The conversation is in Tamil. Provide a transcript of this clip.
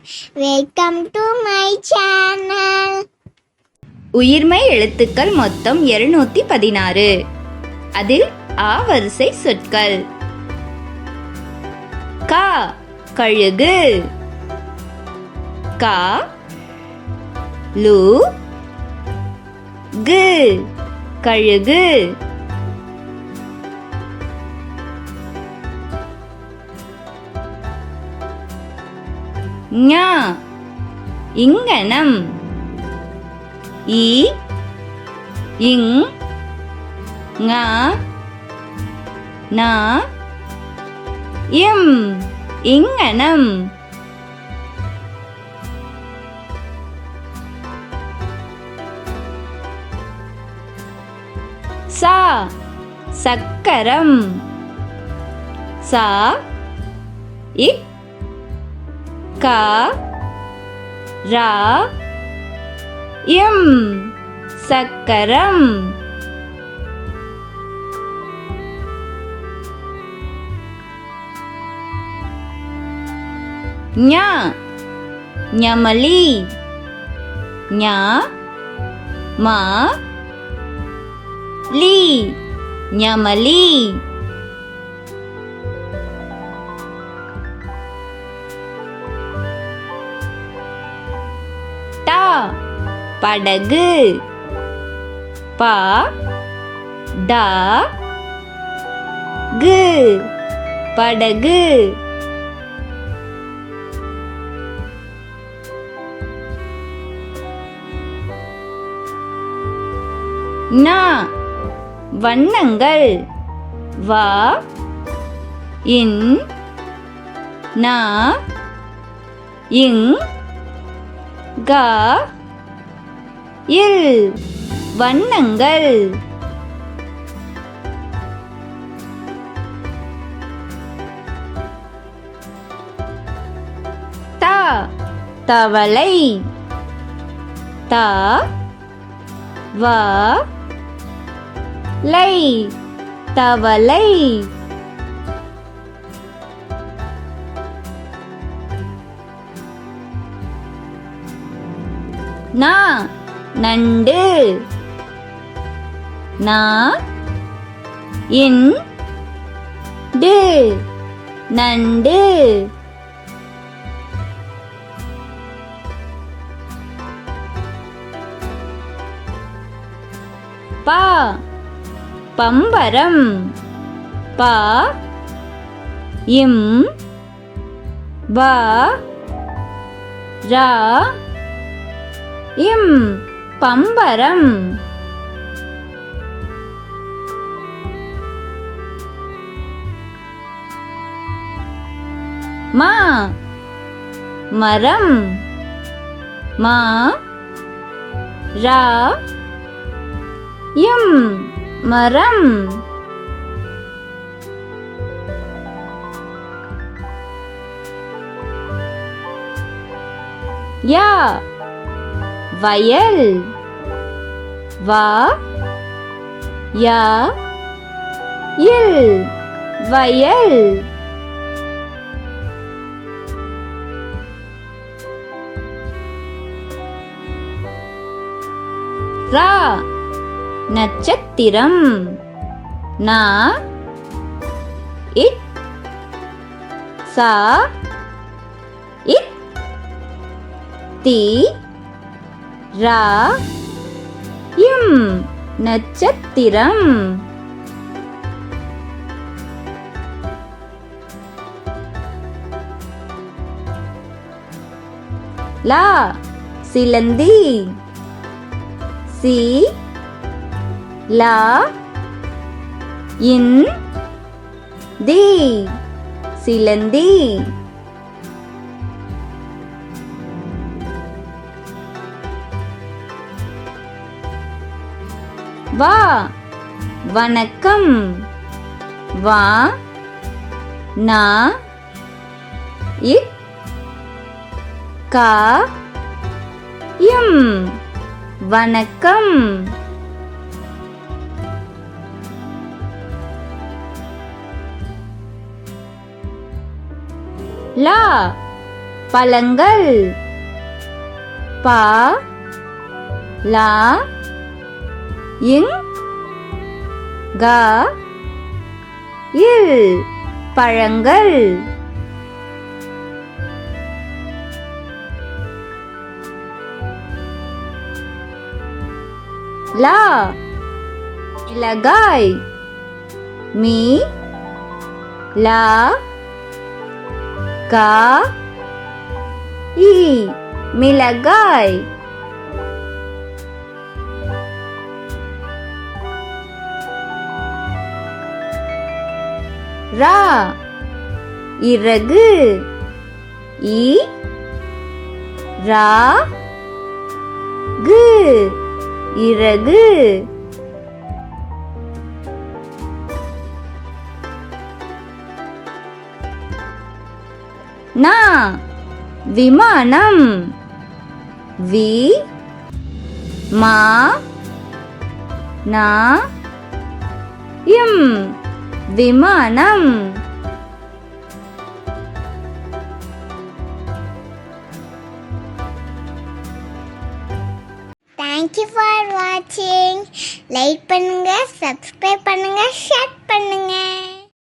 Welcome to my channel. உயிர்மை எழுத்துக்கள் மொத்தம் 216. அதில் ஆ வரிசை சொற்கள். கா கழுகு, கா லு கு கழுகு, ஞா இங்கனம், ஈ இங் ஙா நா இம் இங்கனம், சா சக்கரம், சா இக் கா ரா இம் சக்கரம், ஞா ஞமலி, ஞா மா லி ஞமலி, டா படகு, பா டா கு படகு, நா வண்ணங்கள், வா இன் நா இங் கா இல் வண்ணங்கள், தா தவளை, தா வா லை தவளை, நா நண்டு, நா இன் டு நண்டு, பா பம்பரம், பா இம் பா ரா இம் பம்பரம், மா மரம், மா ரா இம் மரம், யா வயல், வா யா இல் வயல், ரா நட்சத்திரம், நா இட் சா இட் தி ரா இம் நட்சத்திரம், லா சிலந்தி, சி லா இன் தி சிலந்தி, வா வணக்கம், வா நா இக் கா இம் வணக்கம், லா பழங்கள் ப லா இங் க இல் பழங்கள் லா மிளகாய் மீ லா கா இ மிளகாய் ரா இறகு இ ரா கு இறகு நா விமானம் வி மா நா இம் விமானம் Thank you for watching. Like பண்ணுங்க, சப்ஸ்கிரைப் பண்ணுங்க, ஷேர் பண்ணுங்க.